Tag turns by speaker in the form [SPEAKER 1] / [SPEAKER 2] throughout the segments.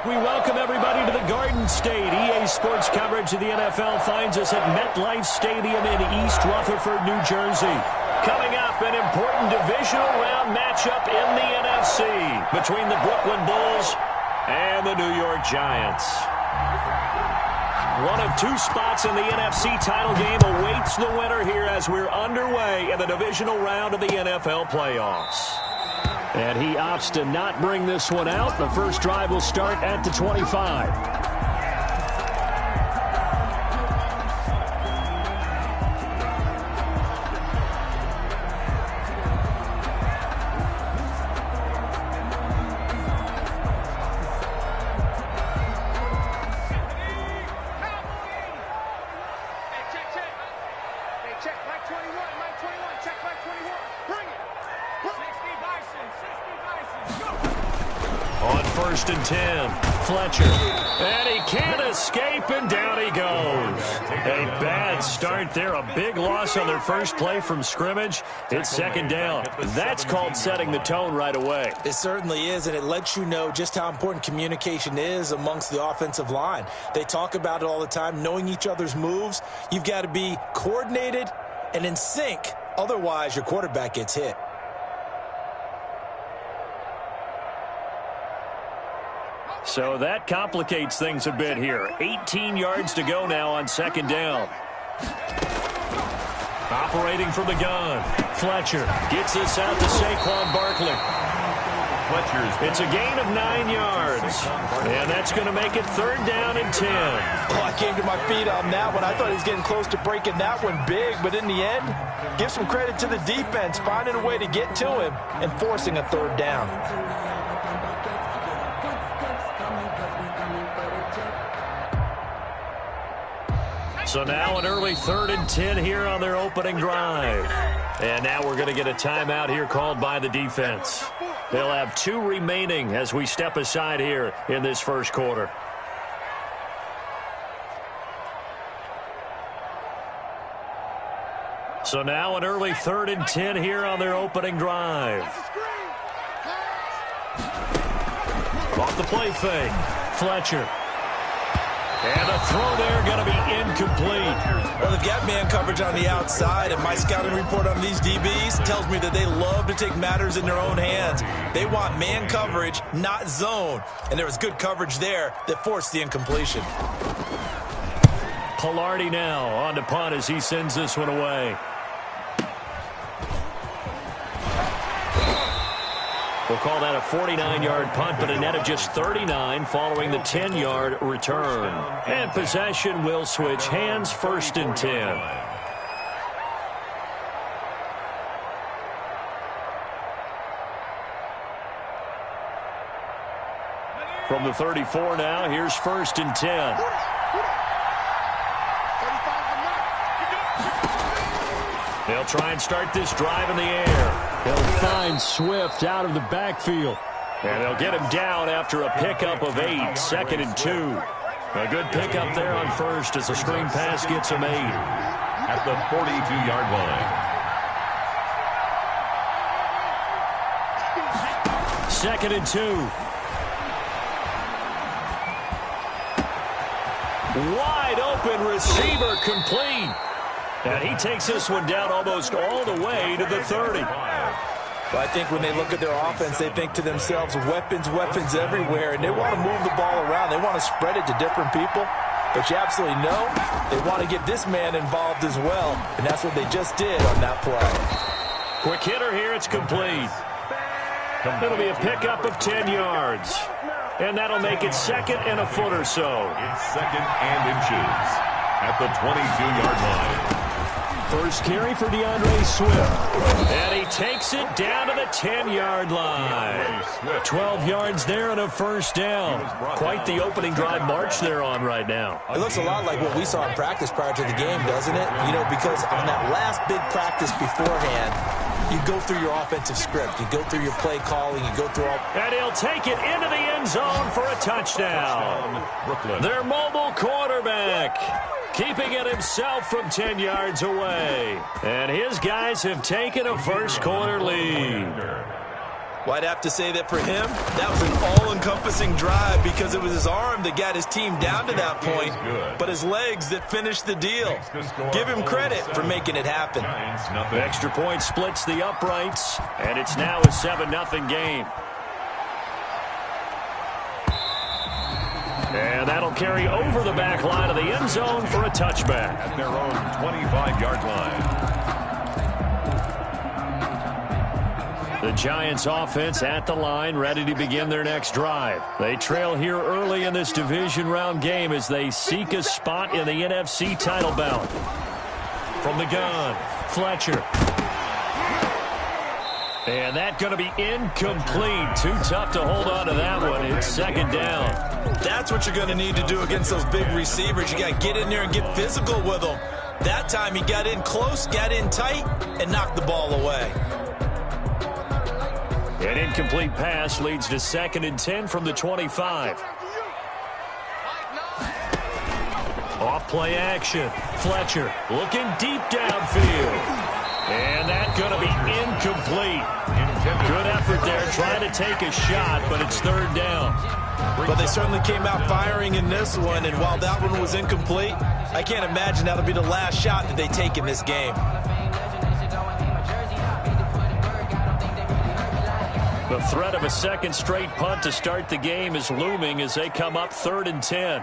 [SPEAKER 1] We welcome everybody to the Garden State. EA Sports coverage of the NFL finds us at MetLife Stadium in East Rutherford, New Jersey. Coming up, an important divisional round matchup in the NFC between the Brooklyn Bulls and the New York Giants. One of two spots in the NFC title game awaits the winner here as we're underway in the divisional round of the NFL playoffs. And he opts to not bring this one out. The first drive will start at the 25. First and 10, Fletcher, and he can't escape, and down he goes. A bad start there, a big loss on their first play from scrimmage. It's second down. That's called setting the tone right away.
[SPEAKER 2] It certainly is, and it lets you know just how important communication is amongst the offensive line. They talk about it all the time, knowing each other's moves. You've got to be coordinated and in sync, otherwise your quarterback gets hit.
[SPEAKER 1] So that complicates things a bit here. 18 yards to go now on second down. Operating from the gun. Fletcher gets this out to Saquon Barkley. It's a gain of 9 yards. And that's going to make it third down and 10.
[SPEAKER 2] Oh, I came to my feet on that one. I thought he was getting close to breaking that one big. But in the end, give some credit to the defense, finding a way to get to him and forcing a third down.
[SPEAKER 1] So now an early third and 10 here on their opening drive. And now we're going to get a timeout here called by the defense. They'll have 2 remaining as we step aside here in this first quarter. So now an early third and 10 here on their opening drive. Off the play fake, Fletcher. And the throw there going to be incomplete.
[SPEAKER 2] Well, they've got man coverage on the outside, and my scouting report on these DBs tells me that they love to take matters in their own hands. They want man coverage, not zone. And there was good coverage there that forced the incompletion.
[SPEAKER 1] Palardy now on to punt as he sends this one away. We'll call that a 49-yard punt, but a net of just 39 following the 10-yard return. And possession will switch hands, first and 10. From the 34 now, here's first and 10. They'll try and start this drive in the air. They'll find Swift out of the backfield. And they'll get him down after a pickup of 8, second and 2. A good pickup there on first as the screen pass gets him 8.
[SPEAKER 3] At the 42-yard line.
[SPEAKER 1] Second and 2. Wide open receiver complete. And he takes this one down almost all the way to the 30.
[SPEAKER 2] Well, I think when they look at their offense, they think to themselves, weapons, weapons everywhere. And they want to move the ball around. They want to spread it to different people. But you absolutely know they want to get this man involved as well. And that's what they just did on that play.
[SPEAKER 1] Quick hitter here. It's complete. It'll be a pickup of 10 yards. And that'll make it second and a foot or so.
[SPEAKER 3] It's second and inches at the 22-yard line.
[SPEAKER 1] First carry for DeAndre Swift. And he takes it down to the 10-yard line. 12 yards there and a first down. Quite the opening drive march they're on right now.
[SPEAKER 2] It looks a lot like what we saw in practice prior to the game, doesn't it? You know, because on that last big practice beforehand, you go through your offensive script. You go through your play calling. You go through all...
[SPEAKER 1] And he'll take it into the end zone for a touchdown. Their mobile quarterback, keeping it himself from 10 yards away. And his guys have taken a first quarter lead.
[SPEAKER 2] Well, I'd have to say that for him, that was an all-encompassing drive because it was his arm that got his team down to that point, but his legs that finished the deal. Give him credit for making it happen.
[SPEAKER 1] The extra point splits the uprights, and it's now a 7-0 game. And that'll carry over the back line of the end zone for a touchback.
[SPEAKER 3] At their own 25-yard line.
[SPEAKER 1] The Giants offense at the line, ready to begin their next drive. They trail here early in this division round game as they seek a spot in the NFC title bout. From the gun, Fletcher. And that's going to be incomplete. Too tough to hold on to that one. It's second down.
[SPEAKER 2] That's what you're going to need to do against those big receivers. You got to get in there and get physical with them. That time he got in close, got in tight, and knocked the ball away.
[SPEAKER 1] An incomplete pass leads to 2nd and 10 from the 25. Off play action. Fletcher looking deep downfield. And that's going to be incomplete. Good effort there trying to take a shot, but it's 3rd down.
[SPEAKER 2] But they certainly came out firing in this one, and while that one was incomplete, I can't imagine that'll be the last shot that they take in this game.
[SPEAKER 1] The threat of a second straight punt to start the game is looming as they come up 3rd and 10.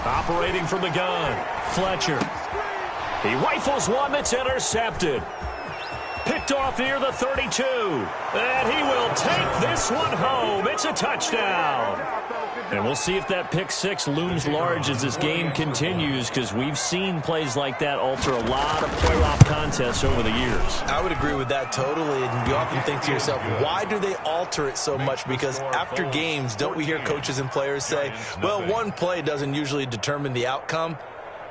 [SPEAKER 1] Operating from the gun, Fletcher. He rifles one that's intercepted. Picked off near the 32. And he will take this one home. It's a touchdown. And we'll see if that pick six looms large as this game continues, because we've seen plays like that alter a lot of playoff contests over the years.
[SPEAKER 2] I would agree with that totally. And you often think to yourself, why do they alter it so much? Because after games, don't we hear coaches and players say, well, one play doesn't usually determine the outcome?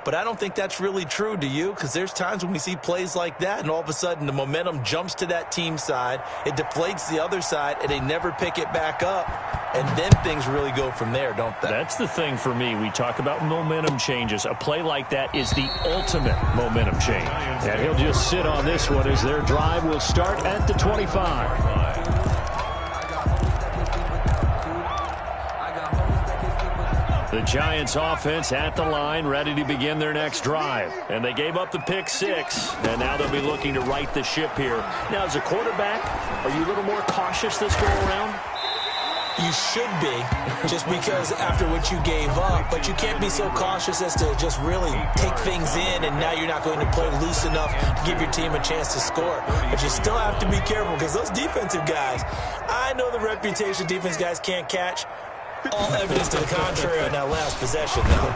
[SPEAKER 2] But I don't think that's really true, do you? Because there's times when we see plays like that, and all of a sudden the momentum jumps to that team side, it deflates the other side, and they never pick it back up. And then things really go from there, don't they?
[SPEAKER 1] That's the thing for me. We talk about momentum changes. A play like that is the ultimate momentum change. And he'll just sit on this one as their drive will start at the 25. The Giants offense at the line, ready to begin their next drive. And they gave up the pick six, and now they'll be looking to right the ship here. Now, as a quarterback, are you a little more cautious this go around?
[SPEAKER 2] You should be, just because after what you gave up, but you can't be so cautious as to just really take things in, and now you're not going to play loose enough to give your team a chance to score. But you still have to be careful, because those defensive guys, I know the reputation defense guys can't catch. All evidence to the contrary on that last possession, though.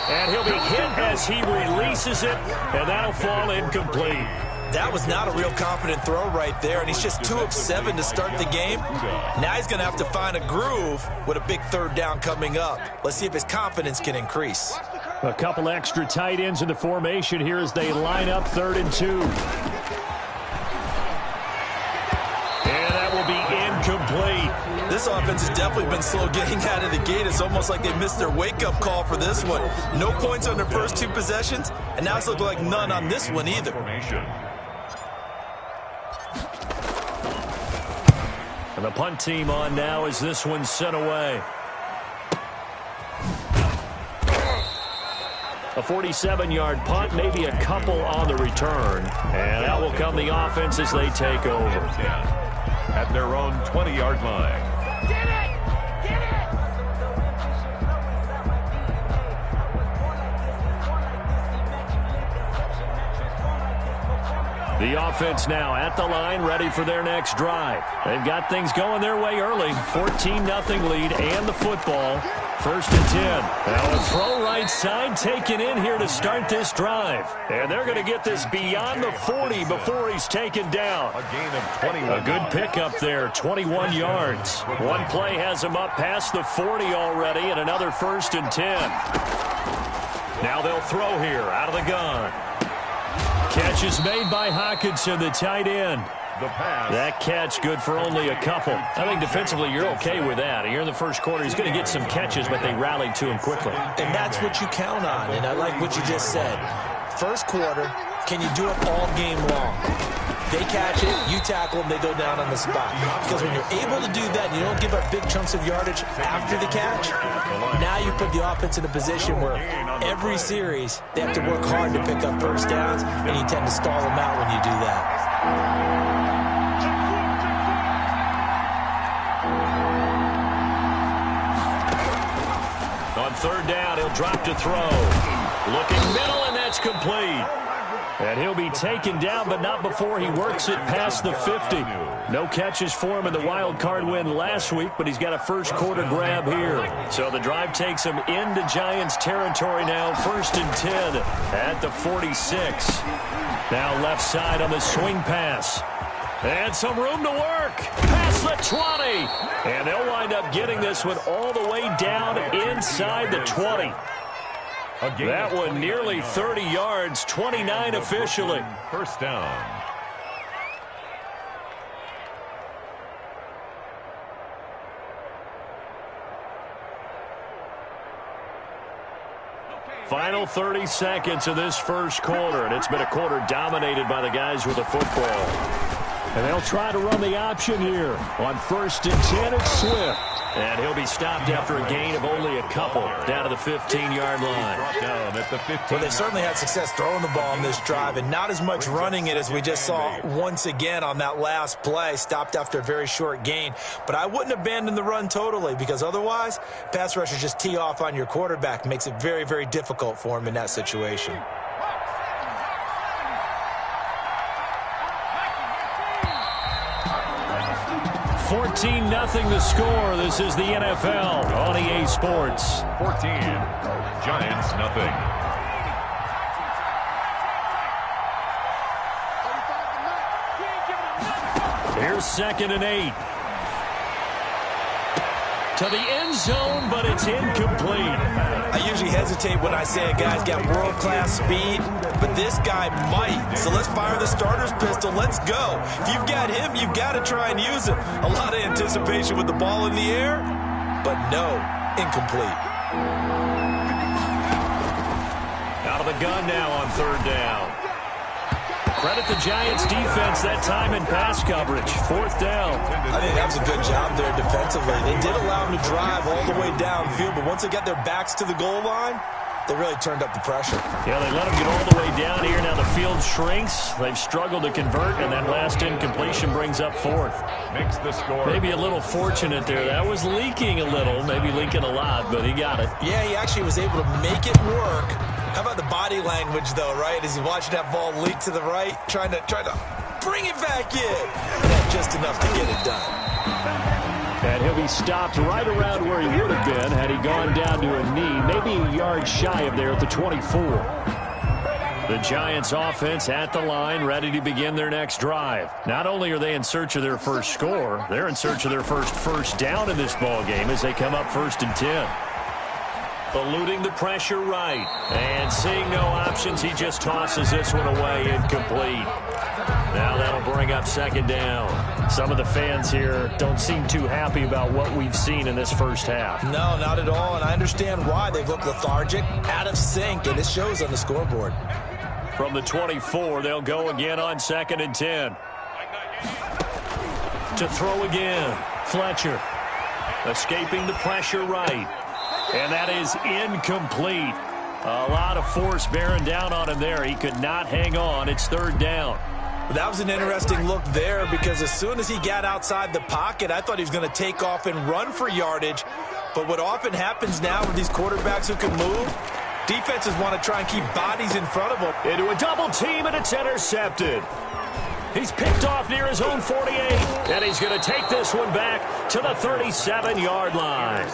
[SPEAKER 1] And he'll be hit as he releases it, and that'll fall incomplete.
[SPEAKER 2] That was not a real confident throw right there, and he's just 2 of 7 to start the game. Now he's going to have to find a groove with a big 3rd down coming up. Let's see if his confidence can increase.
[SPEAKER 1] A couple extra tight ends in the formation here as they line up 3rd and 2. And that will be incomplete.
[SPEAKER 2] This offense has definitely been slow getting out of the gate. It's almost like they missed their wake-up call for this one. No points on their first 2 possessions, and now it's looking like none on this one either.
[SPEAKER 1] And the punt team on now as this one's sent away. A 47-yard punt, maybe a couple on the return. And out will come the offense as they take over.
[SPEAKER 3] At their own 20-yard line.
[SPEAKER 1] The offense now at the line, ready for their next drive. They've got things going their way early. 14-0 lead and the football. 1st and 10. Now a throw right side taken in here to start this drive. And they're going to get this beyond the 40 before he's taken down.
[SPEAKER 3] A gain of 21.
[SPEAKER 1] A good pickup there, 21 yards. One play has him up past the 40 already, and another 1st and 10. Now they'll throw here out of the gun. Catch is made by Hockenson, the tight end. That catch good for only a couple. I think defensively you're okay with that. Here in the first quarter, he's going to get some catches, but they rallied to him quickly.
[SPEAKER 2] And that's what you count on, and I like what you just said. First quarter, can you do it all game long? They catch it, you tackle, and they go down on the spot. Because when you're able to do that, and you don't give up big chunks of yardage after the catch, now you put the offense in a position where every series they have to work hard to pick up first downs, and you tend to stall them out when you do that.
[SPEAKER 1] On third down, he'll drop to throw. Looking middle, and that's complete. And he'll be taken down, but not before he works it past the 50. No catches for him in the wild card win last week, but he's got a first quarter grab here. So the drive takes him into Giants territory now, 1st and 10 at the 46. Now left side on the swing pass. And some room to work. Past the 20. And they'll wind up getting this one all the way down inside the 20. That one nearly 30 yards, 29 officially.
[SPEAKER 3] First down.
[SPEAKER 1] Final 30 seconds of this first quarter, and it's been a quarter dominated by the guys with the football. And they'll try to run the option here. On 1st and 10, it's Swift. And he'll be stopped after a gain of only a couple down to the 15-yard line.
[SPEAKER 2] Well, they certainly had success throwing the ball on this drive and not as much running it as we just saw once again on that last play. Stopped after a very short gain. But I wouldn't abandon the run totally because otherwise, pass rushers just tee off on your quarterback. Makes it very, very difficult for him in that situation.
[SPEAKER 1] 14-0 the score. This is the NFL on EA Sports.
[SPEAKER 3] 14, Giants nothing.
[SPEAKER 1] Here's 2nd and 8. To the end zone, but it's incomplete.
[SPEAKER 2] I usually hesitate when I say a guy's got world-class speed, but this guy might. So let's fire the starter's pistol. Let's go. If you've got him, you've got to try and use him. A lot of anticipation with the ball in the air, but no, incomplete.
[SPEAKER 1] Out of the gun now on 3rd down. Credit the Giants defense that time in pass coverage. 4th down.
[SPEAKER 2] I think that was a good job there defensively. They did allow them to drive all the way downfield, but once they got their backs to the goal line, they really turned up the pressure.
[SPEAKER 1] Yeah, they let them get all the way down here. Now the field shrinks. They've struggled to convert, and that last incompletion brings up 4th.
[SPEAKER 3] Makes the score.
[SPEAKER 1] Maybe a little fortunate there. That was leaking a little, maybe leaking a lot, but he got it.
[SPEAKER 2] Yeah, he actually was able to make it work. How about the body language, though, right? As he's watching that ball leak to the right, trying to bring it back in. Not just enough to get it done.
[SPEAKER 1] And he'll be stopped right around where he would have been had he gone down to a knee, maybe a yard shy of there at the 24. The Giants offense at the line, ready to begin their next drive. Not only are they in search of their first score, they're in search of their first down in this ball game as they come up 1st and 10. Eluding the pressure right. And seeing no options, he just tosses this one away, incomplete. Now that'll bring up 2nd down. Some of the fans here don't seem too happy about what we've seen in this first half.
[SPEAKER 2] No, not at all, and I understand why. They've looked lethargic, out of sync, and it shows on the scoreboard.
[SPEAKER 1] From the 24, they'll go again on 2nd and 10. To throw again, Fletcher. Escaping the pressure right. And that is incomplete. A lot of force bearing down on him there. He could not hang on. It's 3rd down.
[SPEAKER 2] That was an interesting look there because as soon as he got outside the pocket, I thought he was going to take off and run for yardage. But what often happens now with these quarterbacks who can move, defenses want to try and keep bodies in front of them.
[SPEAKER 1] Into a double team, and it's intercepted. He's picked off near his own 48, and he's going to take this one back to the 37-yard line.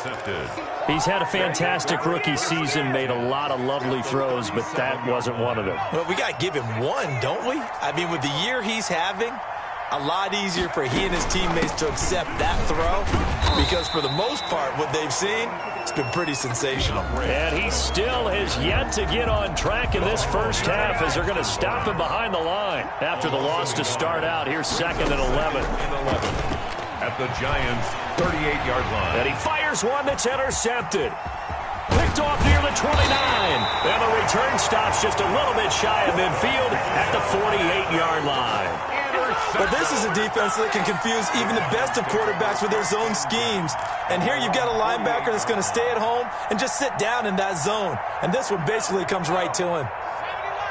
[SPEAKER 1] He's had a fantastic rookie season, made a lot of lovely throws, but that wasn't one of them.
[SPEAKER 2] Well, we got to give him one, don't we? I mean, with the year he's having, a lot easier for he and his teammates to accept that throw because for the most part, what they've seen, it's been pretty sensational.
[SPEAKER 1] And he still has yet to get on track in this first half as they're going to stop him behind the line after the loss to start out. Here's 2nd and 11.
[SPEAKER 3] At the Giants' 38-yard line.
[SPEAKER 1] And he fires one that's intercepted. Picked off near the 29. And the return stops just a little bit shy of midfield at the 48-yard line.
[SPEAKER 2] But this is a defense that can confuse even the best of quarterbacks with their zone schemes. And here you've got a linebacker that's going to stay at home and just sit down in that zone. And this one basically comes right to him.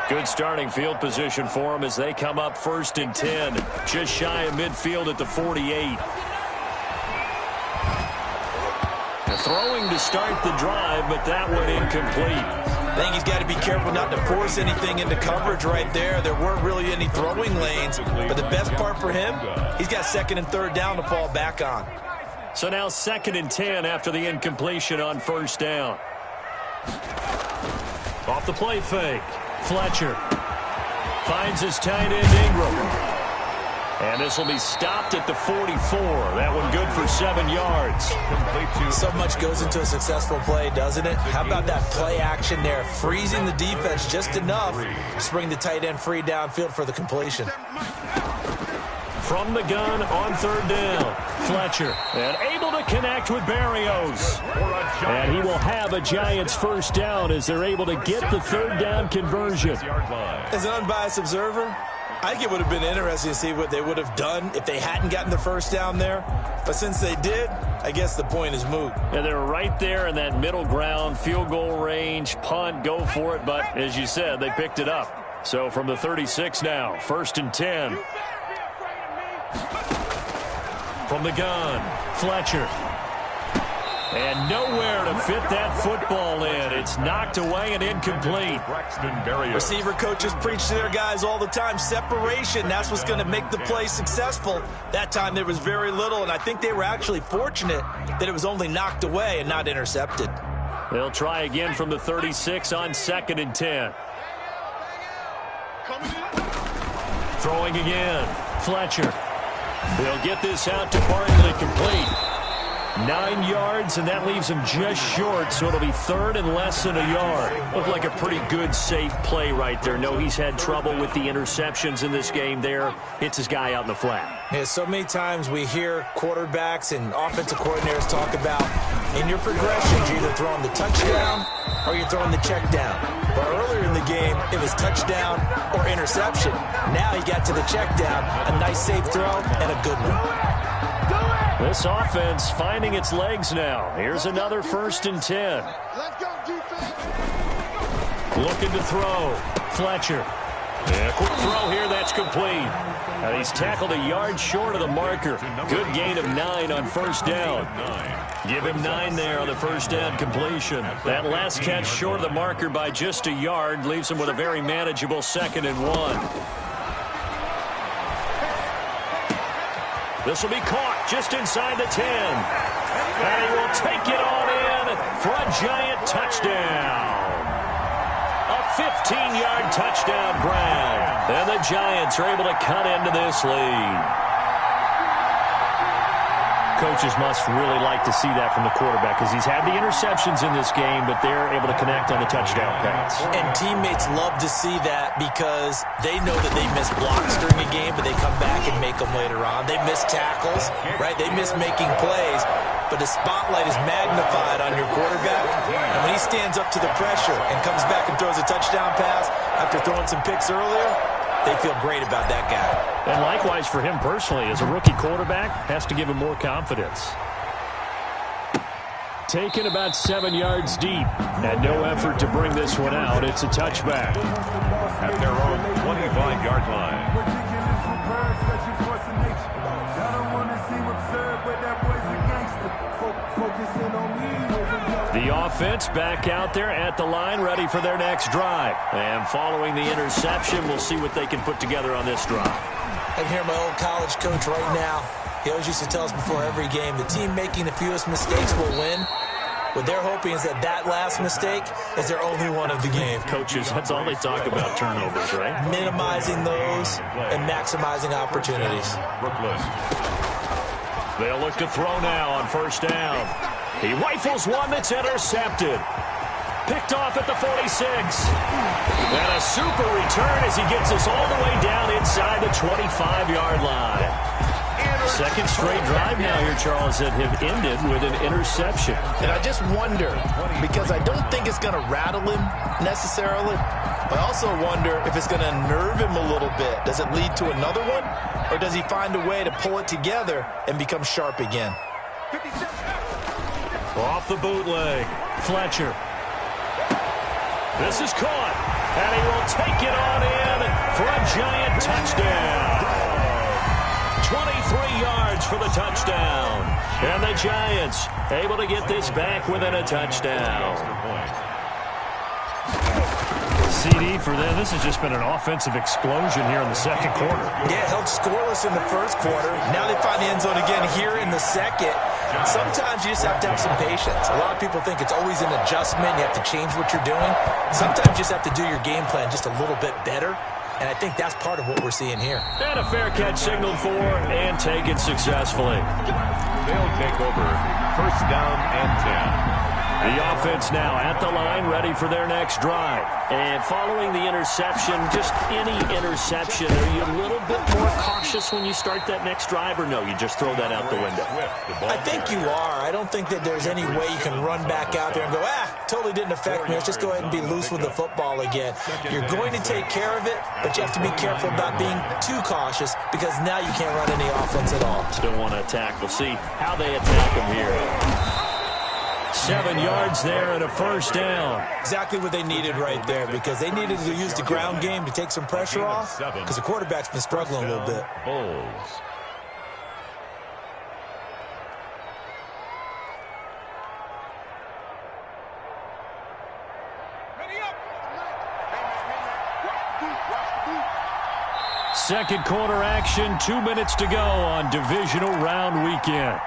[SPEAKER 1] Good starting field position for them as they come up 1st and 10. Just shy of midfield at the 48. Throwing to start the drive, but that one incomplete.
[SPEAKER 2] I think he's got to be careful not to force anything into coverage right there. There weren't really any throwing lanes, but the best part for him, he's got 2nd and 3rd down to fall back on.
[SPEAKER 1] So now 2nd and 10 after the incompletion on 1st down. Off the play fake. Fletcher finds his tight end Ingram. And this will be stopped at the 44. That one good for 7 yards.
[SPEAKER 2] So much goes into a successful play, doesn't it? How about that play action there? Freezing the defense just enough to bring the tight end free downfield for the completion.
[SPEAKER 1] From the gun on 3rd down. Fletcher and able to connect with Berrios. And he will have a Giants 1st down as they're able to get the 3rd down conversion.
[SPEAKER 2] As an unbiased observer, I think it would have been interesting to see what they would have done if they hadn't gotten the 1st down there. But since they did, I guess the point is moot.
[SPEAKER 1] And they're right there in that middle ground, field goal range, punt, go for it. But as you said, they picked it up. So from the 36 now, 1st and 10. From the gun, Fletcher. And nowhere to fit that football in. It's knocked away and incomplete.
[SPEAKER 2] Receiver coaches preach to their guys all the time. Separation, that's what's going to make the play successful. That time there was very little, and I think they were actually fortunate that it was only knocked away and not intercepted.
[SPEAKER 1] They'll try again from the 36 on 2nd and 10. Throwing again, Fletcher. They'll get this out to Barkley complete. 9 yards, and that leaves him just short, so it'll be 3rd and less than a yard. Looked like a pretty good, safe play right there. No, he's had trouble with the interceptions in this game there. Hits his guy out in the flat.
[SPEAKER 2] Yeah, so many times we hear quarterbacks and offensive coordinators talk about in your progressions, you're either throwing the touchdown or you're throwing the check down. But earlier in the game, it was touchdown or interception. Now he got to the check down, a nice safe throw, and a good one.
[SPEAKER 1] This offense finding its legs now. Here's another 1st and 10. Looking to throw. Fletcher. And a quick throw here. That's complete. And he's tackled a yard short of the marker. Good gain of 9 on 1st down. Give him 9 there on the 1st down completion. That last catch short of the marker by just a yard leaves him with a very manageable 2nd and 1. This will be caught just inside the 10. And he will take it on in for a Giant touchdown. A 15-yard touchdown grab. And the Giants are able to cut into this lead. Coaches must really like to see that from the quarterback because he's had the interceptions in this game, but they're able to connect on the touchdown pass.
[SPEAKER 2] And teammates love to see that because they know that they miss blocks during a game, but they come back and make them later on. They miss tackles, right? They miss making plays, but the spotlight is magnified on your quarterback. And when he stands up to the pressure and comes back and throws a touchdown pass after throwing some picks earlier, they feel great about that guy.
[SPEAKER 1] And likewise for him personally, as a rookie quarterback, has to give him more confidence. Taken about 7 yards deep, and no effort to bring this one out. It's a touchback.
[SPEAKER 3] At their own 25-yard line.
[SPEAKER 1] The offense back out there at the line, ready for their next drive. And following the interception, we'll see what they can put together on this drive.
[SPEAKER 2] I can hear my old college coach right now. He always used to tell us before every game, the team making the fewest mistakes will win. What they're hoping is that that last mistake is their only one of the game.
[SPEAKER 1] Coaches, that's all they talk about, turnovers, right?
[SPEAKER 2] Minimizing those and maximizing opportunities.
[SPEAKER 1] They'll look to throw now on 1st down. He rifles one that's intercepted. Picked off at the 46. And a super return as he gets us all the way down inside the 25-yard line. Second straight drive now here, Charles, that have ended with an interception.
[SPEAKER 2] And I just wonder, because I don't think it's going to rattle him necessarily, I also wonder if it's going to nerve him a little bit. Does it lead to another one? Or does he find a way to pull it together and become sharp again?
[SPEAKER 1] Off the bootleg. Fletcher. This is caught. And he will take it on in for a giant touchdown. 23 yards for the touchdown. And the Giants able to get this back within a touchdown. CD for them. This has just been an offensive explosion here in the second quarter.
[SPEAKER 2] Yeah, held scoreless in the first quarter. Now they find the end zone again here in the second. Sometimes you just have to have some patience. A lot of people think it's always an adjustment. You have to change what you're doing. Sometimes you just have to do your game plan just a little bit better. And I think that's part of what we're seeing here.
[SPEAKER 1] And a fair catch signaled for and taken successfully.
[SPEAKER 3] They'll take over first down and 10.
[SPEAKER 1] The offense now at the line, ready for their next drive. And following the interception, just any interception, are you a little bit more cautious when you start that next drive, or no, you just throw that out the window?
[SPEAKER 2] I think you are. I don't think that there's any way you can run back out there and go, totally didn't affect me. Let's just go ahead and be loose with the football again. You're going to take care of it, but you have to be careful about being too cautious because now you can't run any offense at all.
[SPEAKER 1] Still want to attack. We'll see how they attack them here. 7 yards there and a first down.
[SPEAKER 2] Exactly what they needed right there because they needed to use the ground game to take some pressure off because the quarterback's been struggling a little bit.
[SPEAKER 3] Bulls.
[SPEAKER 1] Second quarter action, 2 minutes to go on divisional round weekend.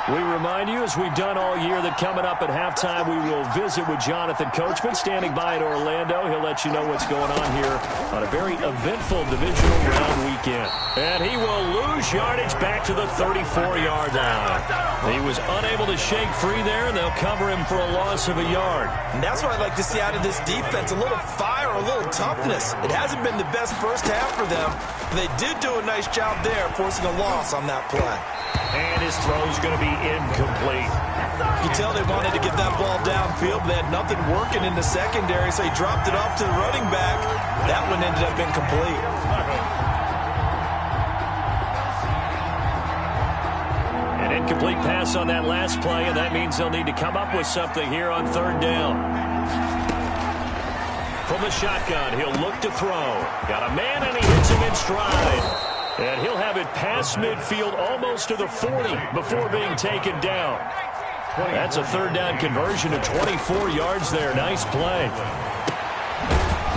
[SPEAKER 1] We remind you, as we've done all year, that coming up at halftime, we will visit with Jonathan Coachman, standing by in Orlando. He'll let you know what's going on here on a very eventful divisional round weekend. And he will lose yardage back to the 34-yard line. He was unable to shake free there, and they'll cover him for a loss of a yard.
[SPEAKER 2] And that's what I'd like to see out of this defense, a little fire, a little toughness. It hasn't been the best first half for them, but they did do a nice job there, forcing a loss on that play.
[SPEAKER 1] And his throw's going to be incomplete.
[SPEAKER 2] You can tell they wanted to get that ball downfield, but they had nothing working in the secondary, so he dropped it off to the running back. That one ended up incomplete.
[SPEAKER 1] An incomplete pass on that last play, and that means they'll need to come up with something here on third down. From the shotgun, he'll look to throw. Got a man, and he hits him in stride. And he'll have it past midfield almost to the 40 before being taken down. That's a third down conversion of 24 yards there. Nice play.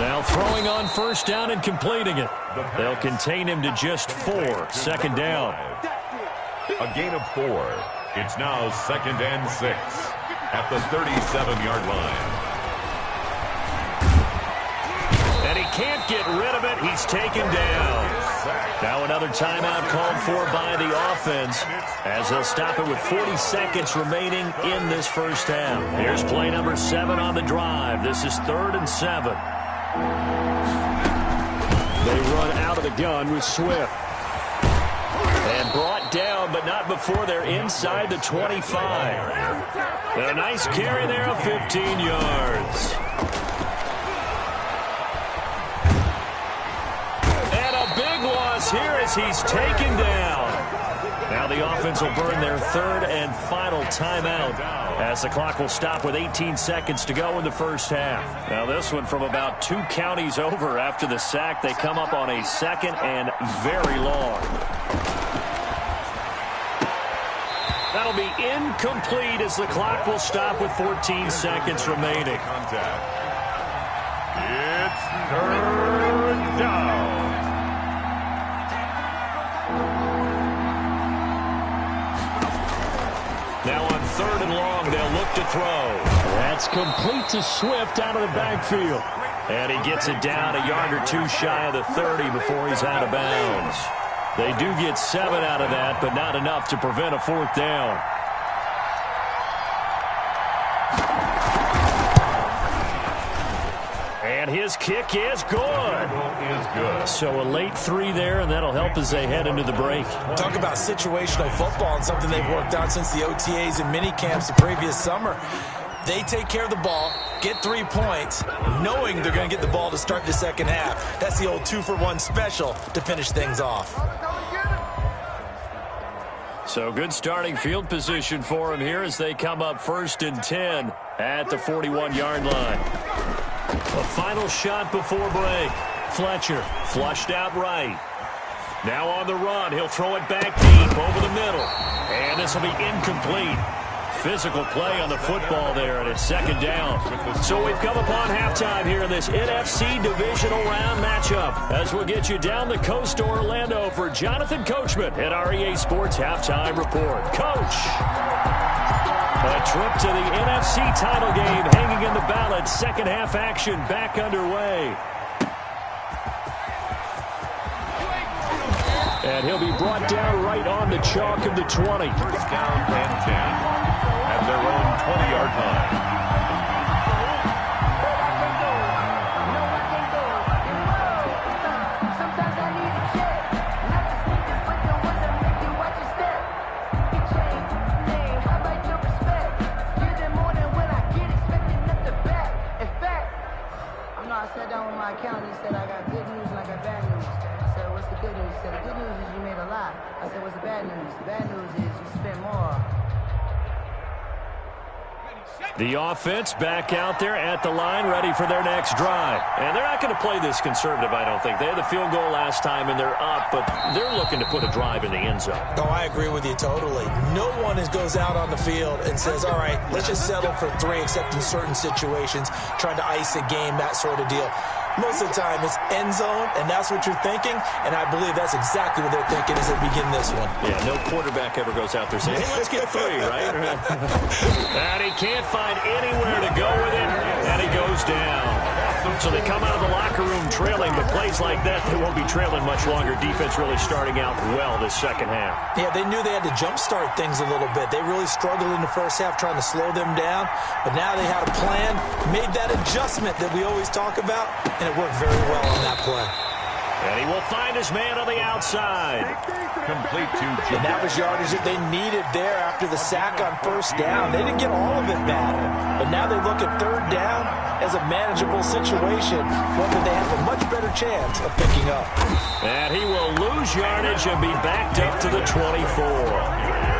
[SPEAKER 1] Now throwing on first down and completing it. They'll contain him to just 4. Second down.
[SPEAKER 3] A gain of 4. It's now second and 6 at the 37-yard line.
[SPEAKER 1] And he can't get rid of it. He's taken down. Now another timeout called for by the offense as they'll stop it with 40 seconds remaining in this first half. Here's play number 7 on the drive. This is 3rd and 7. They run out of the gun with Swift. And brought down, but not before they're inside the 25. And a nice carry there of 15 yards. Here as he's taken down. Now the offense will burn their 3rd and final timeout as the clock will stop with 18 seconds to go in the first half. Now this one from about 2 counties over after the sack. They come up on a 2nd and very long. That'll be incomplete as the clock will stop with 14 seconds remaining.
[SPEAKER 3] It's 3rd down.
[SPEAKER 1] Now on 3rd and long, they'll look to throw. That's complete to Swift out of the backfield. And he gets it down a yard or 2 shy of the 30 before he's out of bounds. They do get 7 out of that, but not enough to prevent a 4th down. And his kick is good. So a late 3 there, and that'll help as they head into the break.
[SPEAKER 2] Talk about situational football and something they've worked on since the OTAs and mini camps the previous summer. They take care of the ball, get 3 points, knowing they're going to get the ball to start the second half. That's the old 2-for-1 special to finish things off.
[SPEAKER 1] So good starting field position for him here as they come up 1st and 10 at the 41-yard line. A final shot before break. Fletcher flushed out right. Now on the run. He'll throw it back deep over the middle. And this will be incomplete. Physical play on the football there, and it's 2nd down. So we've come upon halftime here in this NFC Divisional Round matchup as we'll get you down the coast to Orlando for Jonathan Coachman at our EA Sports Halftime Report. Coach, a trip to the NFC title game hanging in the balance. Second half action back underway. And he'll be brought down right on the chalk of the 20.
[SPEAKER 3] First down and 10. At their own 20-yard line.
[SPEAKER 4] I sat down with my accountant. He said, I got good news and I got bad news. I said, what's the good news? He said, the good news is you made a lot. I said, what's the bad news? The bad news is you spent more.
[SPEAKER 1] The offense back out there at the line, ready for their next drive. And they're not going to play this conservative, I don't think. They had the field goal last time, and they're up, but they're looking to put a drive in the end zone.
[SPEAKER 2] Oh, I agree with you totally. No one goes out on the field and says, all right, let's just settle for 3, except in certain situations, trying to ice a game, that sort of deal. Most of the time, it's end zone, and that's what you're thinking, and I believe that's exactly what they're thinking as they begin this one.
[SPEAKER 1] Yeah, no quarterback ever goes out there saying, hey, let's get 3, right? And he can't find anywhere to go with it, and he goes down. So they come out of the locker room trailing, but plays like that, they won't be trailing much longer. Defense really starting out well this second half.
[SPEAKER 2] Yeah, they knew they had to jumpstart things a little bit. They really struggled in the first half trying to slow them down, but now they had a plan, made that adjustment that we always talk about, and it worked very well on that play.
[SPEAKER 1] And he will find his man on the outside.
[SPEAKER 3] Complete to Jr.
[SPEAKER 2] And that was yardage that they needed there after the sack on first down. They didn't get all of it back, but now they look at third down as a manageable situation, one that they have a much better chance of picking up.
[SPEAKER 1] And he will lose yardage and be backed up to the 24.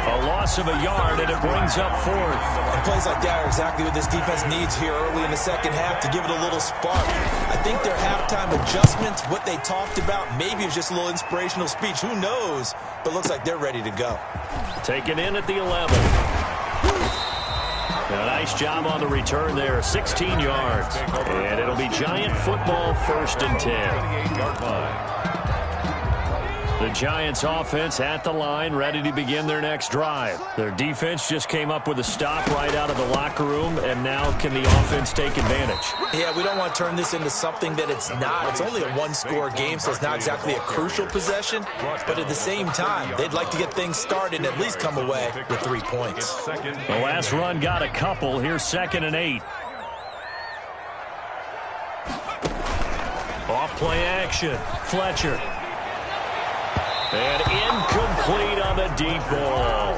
[SPEAKER 1] A loss of a yard, and it brings up 4th.
[SPEAKER 2] And plays like that are exactly what this defense needs here early in the second half to give it a little spark. I think their halftime adjustments, what they talked about, maybe it was just a little inspirational speech. Who knows? But looks like they're ready to go.
[SPEAKER 1] Taken in at the 11. A nice job on the return there, 16 yards. And it'll be Giant football 1st and 10.
[SPEAKER 3] 28-yard line.
[SPEAKER 1] The Giants offense at the line, ready to begin their next drive. Their defense just came up with a stop right out of the locker room, and now can the offense take advantage?
[SPEAKER 2] Yeah, we don't want to turn this into something that it's not. It's only a one-score game, so it's not exactly a crucial possession. But at the same time, they'd like to get things started and at least come away with 3 points.
[SPEAKER 1] The last run got a couple. Here's 2nd and 8. Off play action. Fletcher. And incomplete on the deep ball.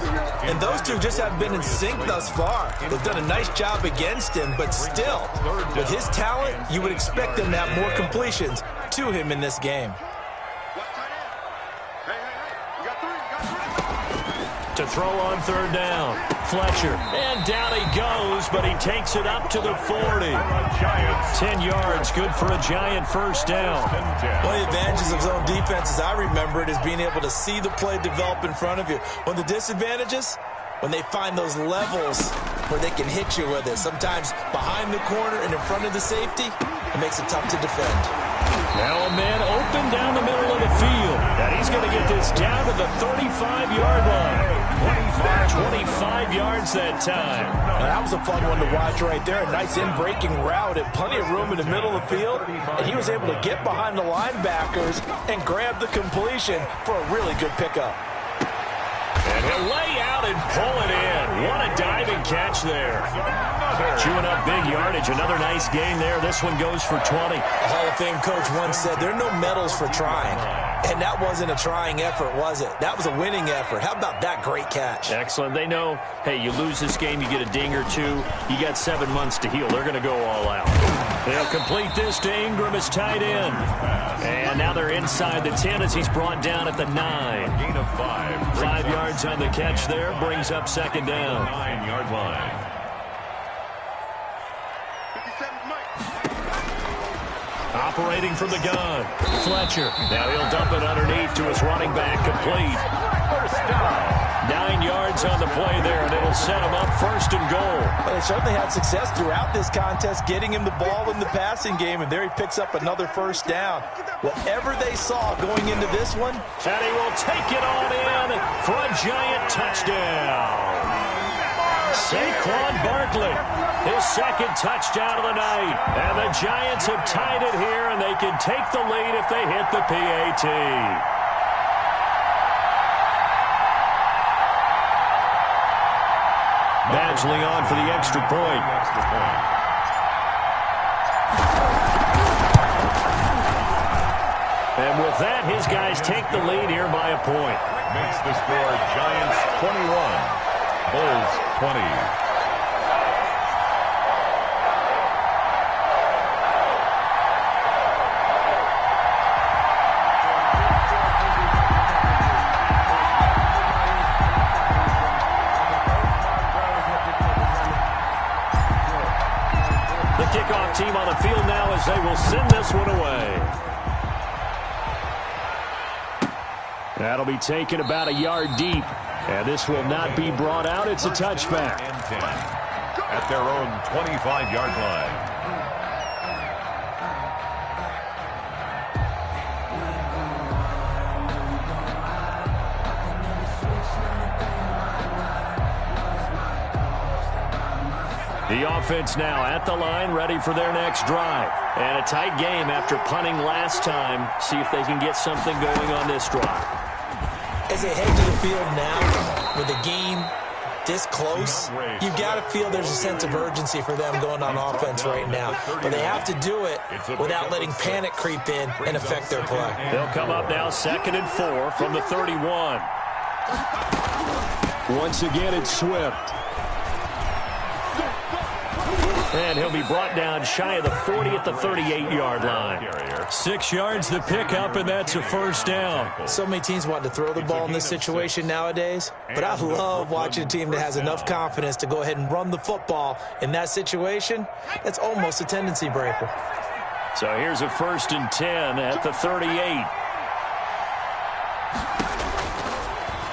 [SPEAKER 2] And those two just haven't been in sync thus far. They've done a nice job against him, but still, with his talent, you would expect them to have more completions to him in this game.
[SPEAKER 1] To throw on third down. Fletcher. And down he goes, but he takes it up to the 40. 10 yards, good for a Giant first down.
[SPEAKER 2] One of the advantages of zone defense, as I remember it, is being able to see the play develop in front of you. One of the disadvantages, when they find those levels where they can hit you with it. Sometimes behind the corner and in front of the safety, it makes it tough to defend.
[SPEAKER 1] Now a man open down the middle of the field. And he's going to get this down to the 35-yard line. 25 yards that time.
[SPEAKER 2] Now, that was a fun one to watch right there. A nice in-breaking route and plenty of room in the middle of the field. And he was able to get behind the linebackers and grab the completion for a really good pickup.
[SPEAKER 1] And he'll lay out and pull it in. What a diving catch there. Chewing up big yardage. Another nice gain there. This one goes for 20.
[SPEAKER 2] A Hall of Fame coach once said, there are no medals for trying. And that wasn't a trying effort, was it? That was a winning effort. How about that great catch?
[SPEAKER 1] Excellent. They know, hey, you lose this game, you get a ding or two. You got 7 months to heal. They're going to go all out. They'll complete this to Ingram as tight end. And now they're inside the 10 as he's brought down at the 9.
[SPEAKER 3] Gain of 5.
[SPEAKER 1] 5 yards on the catch there. Brings up second down.
[SPEAKER 3] 9-yard line.
[SPEAKER 1] Operating from the gun. Fletcher. Now he'll dump it underneath to his running back. Complete.
[SPEAKER 3] First down.
[SPEAKER 1] 9 yards on the play there, and it'll set him up first and goal.
[SPEAKER 2] Well, they certainly had success throughout this contest, getting him the ball in the passing game, and there he picks up another first down. Whatever they saw going into this one.
[SPEAKER 1] And he will take it on in for a giant touchdown. Saquon Barkley, his second touchdown of the night. And the Giants have tied it here, and they can take the lead if they hit the PAT. Badgley on for the extra point. And with that, his guys take the lead here by a point.
[SPEAKER 3] Makes the score Giants 21, Bulls 20.
[SPEAKER 1] The kickoff team on the field now as they will send this one away. That'll be taken about a yard deep. And this will not be brought out. It's a touchback.
[SPEAKER 3] And 10 at their own 25-yard line.
[SPEAKER 1] The offense now at the line, ready for their next drive. And a tight game after punting last time. See if they can get something going on this drive.
[SPEAKER 2] As they head to the field now, with the game this close, you've got to feel there's a sense of urgency for them going on offense right now. But they have to do it without letting panic creep in and affect their play.
[SPEAKER 1] They'll come up now 2nd and 4 from the 31. Once again, it's Swift. And he'll be brought down shy of the 40 at the 38-yard line. 6 yards the pickup, and that's a first down.
[SPEAKER 2] So many teams want to throw the ball in this situation nowadays, but I love watching a team that has enough confidence to go ahead and run the football in that situation. That's almost a tendency breaker.
[SPEAKER 1] So here's a 1st and 10 at the 38.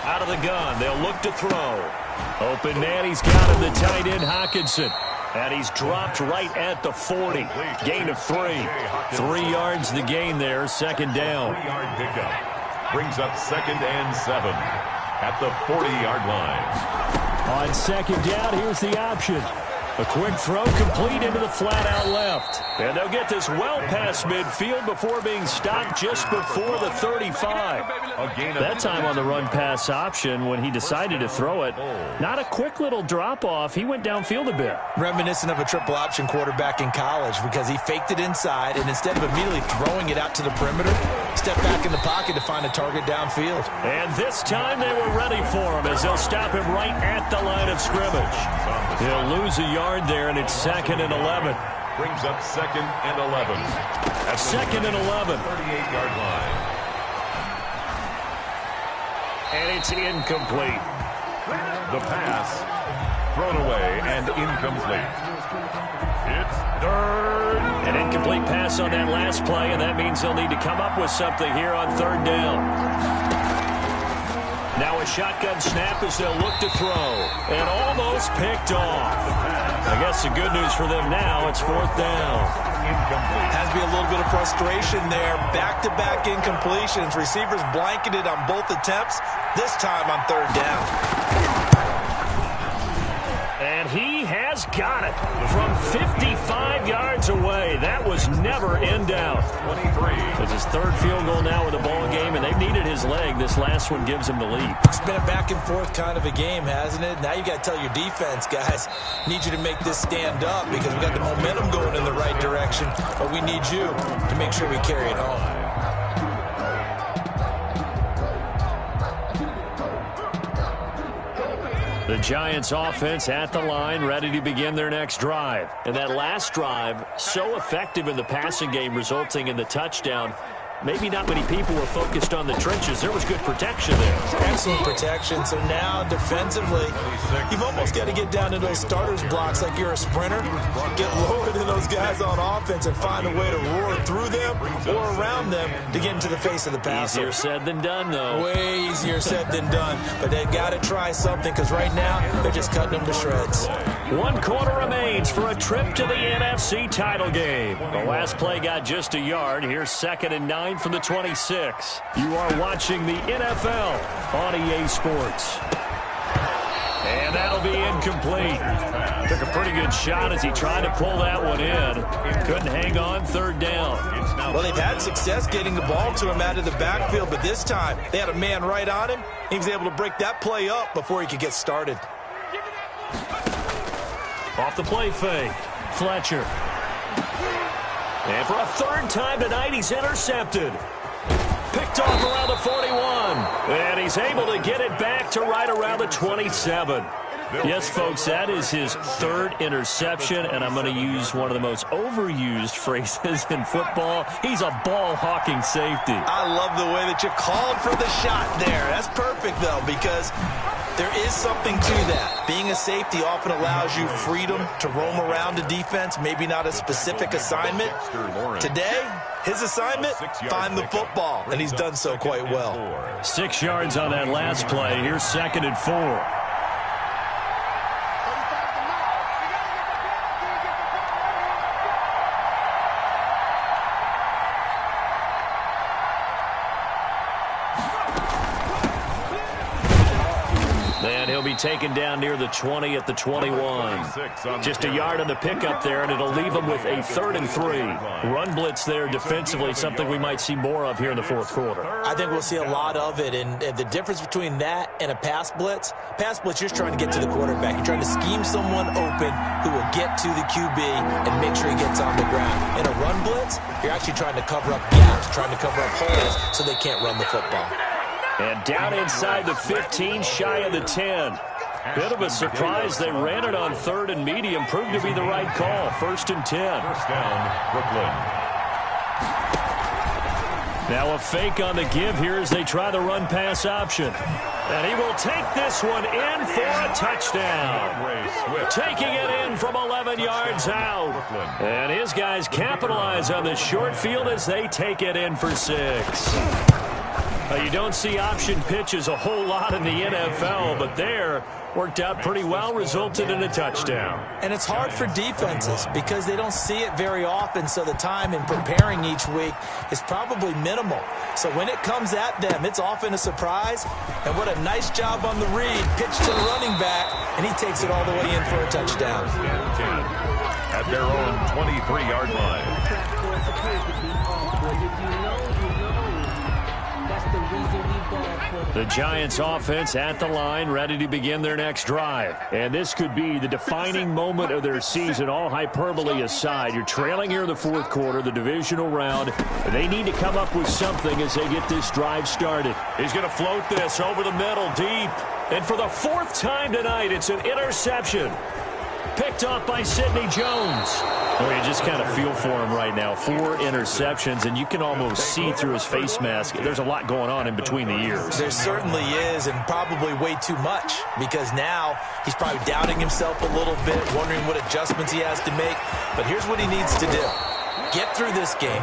[SPEAKER 1] Out of the gun, they'll look to throw. Open man, he's got him, the tight end Hockenson. And he's dropped right at the 40. Gain of 3. 3 yards the gain there, second down.
[SPEAKER 3] 3-yard pickup. Brings up 2nd and 7 at the 40-yard line.
[SPEAKER 1] On second down, here's the option. A quick throw complete into the flat out left. And they'll get this well past midfield before being stopped just before the 35. That time on the run pass option when he decided to throw it. Not a quick little drop off. He went downfield a bit.
[SPEAKER 2] Reminiscent of a triple option quarterback in college because he faked it inside and instead of immediately throwing it out to the perimeter, stepped back in the pocket to find a target downfield.
[SPEAKER 1] And this time they were ready for him as they'll stop him right at the line of scrimmage. He'll lose a yard there, and it's 2nd and 11.
[SPEAKER 3] Brings up 2nd and 11. At
[SPEAKER 1] 2nd and 11.
[SPEAKER 3] 38-yard line.
[SPEAKER 1] And it's incomplete.
[SPEAKER 3] The pass thrown away and incomplete. It's third.
[SPEAKER 1] An incomplete pass on that last play, and that means they'll need to come up with something here on 3rd down. Now a shotgun snap as they'll look to throw. And almost picked off. I guess the good news for them now, it's 4th down.
[SPEAKER 3] Incomplete.
[SPEAKER 2] Has to be a little bit of frustration there. Back-to-back incompletions. Receivers blanketed on both attempts, this time on 3rd down.
[SPEAKER 1] And he has got it from 55 yards away. That was was never in doubt.
[SPEAKER 3] 23.
[SPEAKER 1] It's his third field goal now in the ball game, and they've needed his leg. This last one gives him the lead.
[SPEAKER 2] It's been a back and forth kind of a game, hasn't it? Now you got to tell your defense, guys, need you to make this stand up because we got the momentum going in the right direction, but we need you to make sure we carry it home.
[SPEAKER 1] The Giants offense at the line, ready to begin their next drive. And that last drive, so effective in the passing game, resulting in the touchdown. Maybe not many people were focused on the trenches. There was good protection there.
[SPEAKER 2] Excellent protection. So now, defensively, you've almost got to get down to those starters blocks like you're a sprinter. Get lower than those guys on offense and find a way to roar through them or around them to get into the face of the passer.
[SPEAKER 1] Easier said than done, though.
[SPEAKER 2] Way easier said than done. But they've got to try something because right now, they're just cutting them to shreds.
[SPEAKER 1] 1 quarter remains for a trip to the NFC title game. The last play got just a yard. Here's 2nd and 9 from the 26. You are watching the NFL on EA Sports. And that'll be incomplete. Took a pretty good shot as he tried to pull that one in. Couldn't hang on, 3rd down.
[SPEAKER 2] Well, they've had success getting the ball to him out of the backfield, but this time they had a man right on him. He was able to break that play up before he could get started.
[SPEAKER 1] Off the play fake, Fletcher. And for a 3rd time tonight, he's intercepted. Picked off around the 41. And he's able to get it back to right around the 27. Yes, folks, that is his 3rd interception, and I'm going to use one of the most overused phrases in football. He's a ball-hawking safety.
[SPEAKER 2] I love the way that you called for the shot there. That's perfect, though, because there is something to that. Being a safety often allows you freedom to roam around a defense, maybe not a specific assignment. Today, his assignment, find the football, and he's done so quite well.
[SPEAKER 1] 6 yards on that last play. Here's 2nd and 4. He'll be taken down near the 20 at the 21. Just a yard on the pickup there, and it'll leave him with a 3rd and 3. Run blitz there defensively, something we might see more of here in the 4th quarter.
[SPEAKER 2] I think we'll see a lot of it, and the difference between that and a pass blitz, you're just trying to get to the quarterback. You're trying to scheme someone open who will get to the QB and make sure he gets on the ground. In a run blitz, you're actually trying to cover up gaps, trying to cover up holes so they can't run the football.
[SPEAKER 1] And down inside the 15, shy of the 10. Bit of a surprise. They ran it on 3rd and medium. Proved to be the right call. 1st and 10.
[SPEAKER 3] 1st down, Brooklyn.
[SPEAKER 1] Now a fake on the give here as they try the run-pass option. And he will take this one in for a touchdown. Taking it in from 11 yards out. And his guys capitalize on the short field as they take it in for 6. You don't see option pitches a whole lot in the NFL, but there worked out pretty well, resulted in a touchdown.
[SPEAKER 2] And it's hard for defenses because they don't see it very often, so the time in preparing each week is probably minimal. So when it comes at them, it's often a surprise. And what a nice job on the read. Pitch to the running back, and he takes it all the way in for a touchdown.
[SPEAKER 3] At their own 23-yard line.
[SPEAKER 1] The Giants offense at the line, ready to begin their next drive. And this could be the defining moment of their season, all hyperbole aside. You're trailing here in the 4th quarter, the divisional round. They need to come up with something as they get this drive started. He's going to float this over the middle, deep. And for the 4th time tonight, it's an interception. Picked off by Sidney Jones. Well, you just kind of feel for him right now. 4 interceptions, and you can almost see through his face mask. There's a lot going on in between the ears.
[SPEAKER 2] There certainly is, and probably way too much, because now he's probably doubting himself a little bit, wondering what adjustments he has to make. But here's what he needs to do. Get through this game.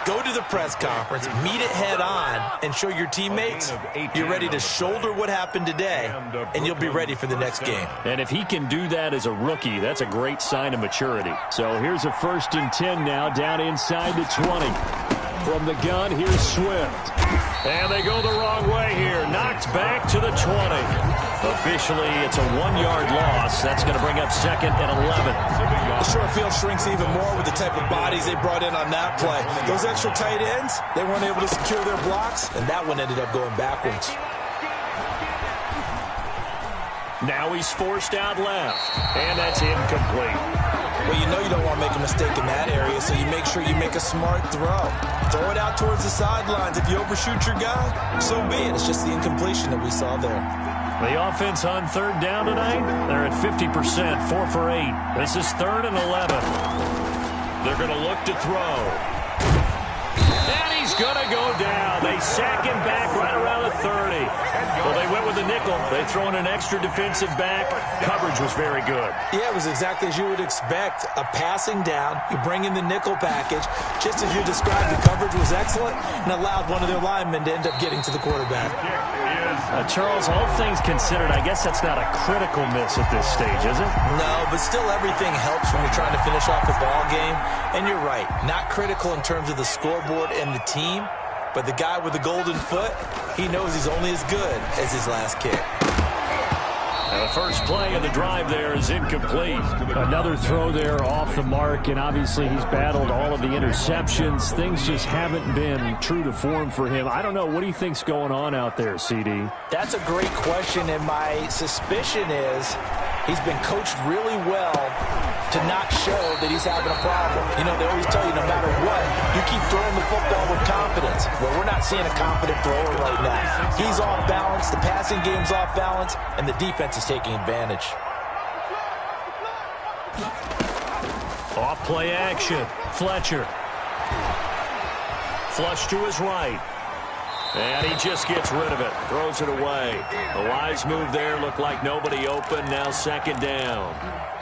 [SPEAKER 2] Go to the press conference, meet it head on, and show your teammates you're ready to shoulder what happened today, and you'll be ready for the next game.
[SPEAKER 1] And if he can do that as a rookie, that's a great sign of maturity. So here's a 1st and 10 now, down inside the 20. From the gun, here's Swift. And they go the wrong way here. Knocked back to the 20. Officially, it's a 1-yard loss. That's going to bring up 2nd and 11.
[SPEAKER 2] The short field defense shrinks even more with the type of bodies they brought in on that play. Those extra tight ends, they weren't able to secure their blocks, and that one ended up going backwards.
[SPEAKER 1] Now he's forced out left, and that's incomplete.
[SPEAKER 2] Well, you know you don't want to make a mistake in that area, so you make sure you make a smart throw. Throw it out towards the sidelines. If you overshoot your guy, so be it. It's just the incompletion that we saw there.
[SPEAKER 1] The offense on third down tonight, they're at 50%, 4 for 8. This is 3rd and 11. They're going to look to throw. And he's going to go down. They sack him back right around the 30. Well, they went with the nickel. They throw in an extra defensive back. Coverage was very good.
[SPEAKER 2] Yeah, it was exactly as you would expect. A passing down, you bring in the nickel package. Just as you described, the coverage was excellent and allowed one of their linemen to end up getting to the quarterback.
[SPEAKER 1] Charles, all things considered, I guess that's not a critical miss at this stage, is it?
[SPEAKER 2] No, but still everything helps when you're trying to finish off a ball game. And you're right, not critical in terms of the scoreboard and the team, but the guy with the golden foot, he knows he's only as good as his last kick.
[SPEAKER 1] The first play of the drive there is incomplete. Another throw there off the mark, and obviously he's battled all of the interceptions. Things just haven't been true to form for him. I don't know. What do you think's going on out there, CD?
[SPEAKER 2] That's a great question, and my suspicion is he's been coached really well to not show that he's having a problem. You know, they always tell you no matter what, you keep throwing the football with confidence. Well, we're not seeing a confident thrower right now. He's off balance, the passing game's off balance, and the defense is taking advantage.
[SPEAKER 1] Off play action. Fletcher. Flush to his right. And he just gets rid of it. Throws it away. The wise move there. Looked like nobody open. Now 2nd down.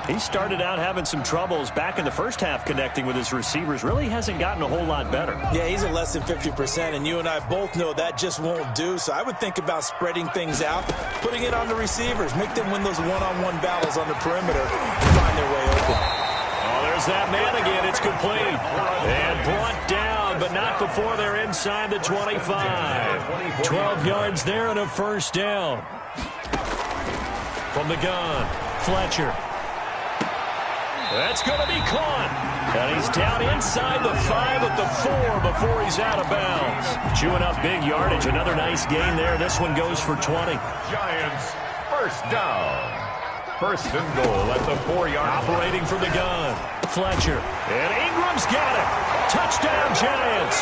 [SPEAKER 1] He started out having some troubles back in the first half connecting with his receivers. Really hasn't gotten a whole lot better.
[SPEAKER 2] Yeah, he's at less than 50%, and you and I both know that just won't do. So I would think about spreading things out, putting it on the receivers, make them win those one-on-one battles on the perimeter and find their way open.
[SPEAKER 1] Oh, there's that man again. It's complete. And brought down, but not before they're inside the 25. 12 yards there and a first down. From the gun, Fletcher. That's going to be caught. And he's down inside the 5 at the 4 before he's out of bounds. Chewing up big yardage. Another nice gain there. This one goes for 20.
[SPEAKER 3] Giants, first down. 1st and goal at the 4-yard line.
[SPEAKER 1] Operating from the gun. Fletcher. And Ingram's got it. Touchdown, Giants.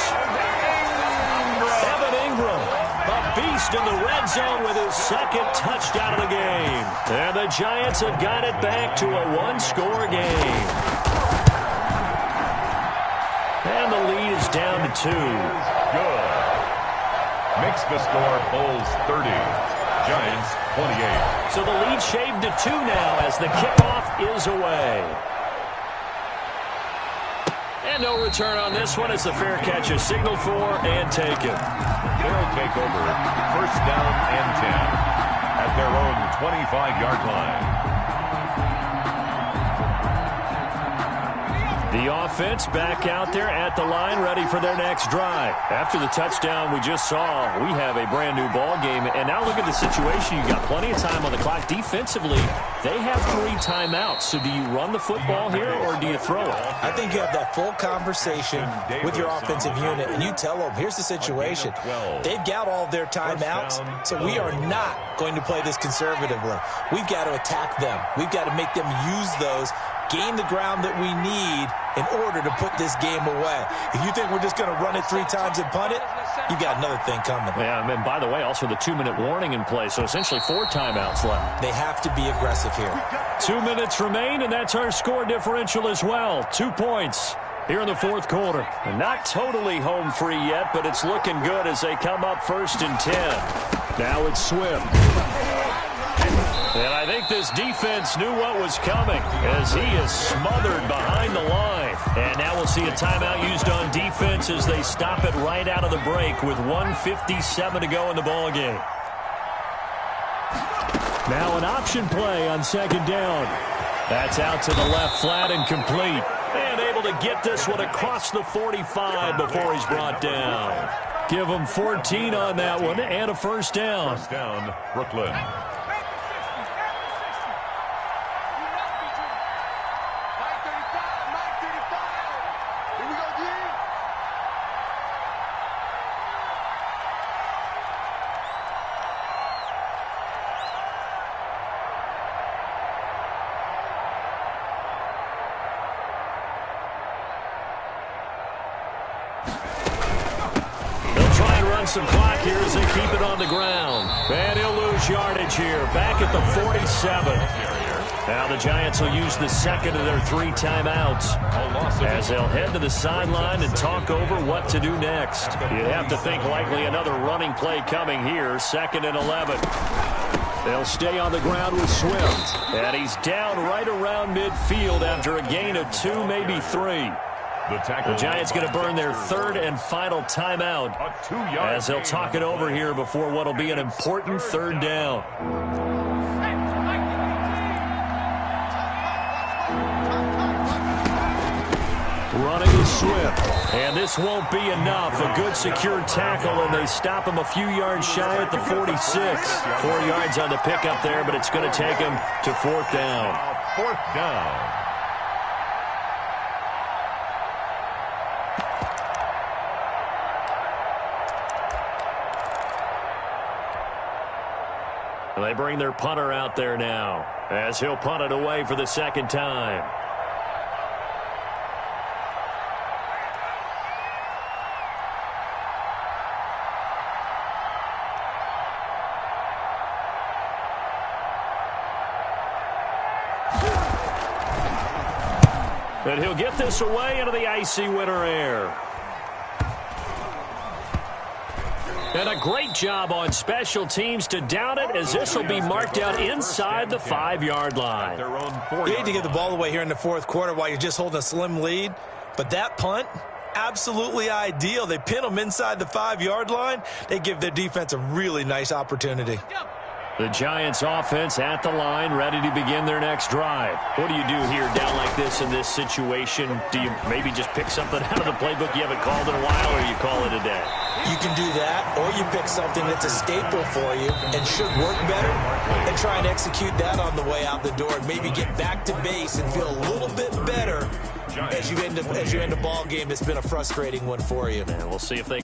[SPEAKER 1] Evan Ingram, a beast in the red zone with his 2nd touchdown of the game. And the Giants have got it back to a 1-score game. And the lead is down to 2.
[SPEAKER 3] Good. Makes the score Bulls 30. Giants 28.
[SPEAKER 1] So the lead shaved to 2 now as the kickoff is away. And no return on this one. It's a fair catch, a signal for and taken.
[SPEAKER 3] They'll take over 1st down and 10 at their own 25-yard line.
[SPEAKER 1] The offense back out there at the line, ready for their next drive. After the touchdown we just saw, we have a brand-new ball game. And now look at the situation. You've got plenty of time on the clock. Defensively, they have 3 timeouts. So do you run the football here or do you throw it?
[SPEAKER 2] I think you have that full conversation with your offensive unit, and you tell them, here's the situation. They've got all their timeouts, so we are not going to play this conservatively. We've got to attack them. We've got to make them use those, gain the ground that we need in order to put this game away. If you think we're just going to run it 3 times and punt it, you've got another thing coming.
[SPEAKER 1] Yeah, and by the way, also the 2-minute warning in play, so essentially 4 timeouts left.
[SPEAKER 2] They have to be aggressive here.
[SPEAKER 1] 2 minutes remain, and that's our score differential as well. 2 points here in the 4th quarter. And not totally home free yet, but it's looking good as they come up 1st and 10. Now it's Swift. And I think this defense knew what was coming as he is smothered behind the line. And now we'll see a timeout used on defense as they stop it right out of the break with 1:57 to go in the ball game. Now an option play on 2nd down. That's out to the left flat and complete. And able to get this one across the 45 before he's brought down. Give him 14 on that one and a first down.
[SPEAKER 3] First down, Brooklyn.
[SPEAKER 1] They'll try and run some clock here as they keep it on the ground. And he'll lose yardage here, back at the 47. Now the Giants will use the second of their 3 timeouts as they'll head to the sideline and talk over what to do next. You'd have to think likely another running play coming here, 2nd and 11. They'll stay on the ground with Swift. And he's down right around midfield after a gain of 2, maybe 3. The Giants going to burn their 3rd and final timeout as they'll talk it over here before what will be an important 3rd down. Running is Swift. And this won't be enough. A good secure tackle, and they stop him a few yards shy at the 46. 4 yards on the pickup there, but it's going to take him to 4th down.
[SPEAKER 3] 4th down.
[SPEAKER 1] They bring their punter out there now as he'll punt it away for the 2nd time. And he'll get this away into the icy winter air. And a great job on special teams to down it, as this will be marked out inside the 5-yard line.
[SPEAKER 2] You hate to get the ball away here in the 4th quarter while you're just holding a slim lead, but that punt, absolutely ideal. They pin them inside the 5-yard line. They give their defense a really nice opportunity.
[SPEAKER 1] The Giants offense at the line, ready to begin their next drive. What do you do here down like this in this situation? Do you maybe just pick something out of the playbook you haven't called in a while, or you call it a day?
[SPEAKER 2] You can do that, or you pick something that's a staple for you and should work better and try and execute that on the way out the door and maybe get back to base and feel a little bit better as you end a ball game that's been a frustrating one for you.
[SPEAKER 1] And we'll see if they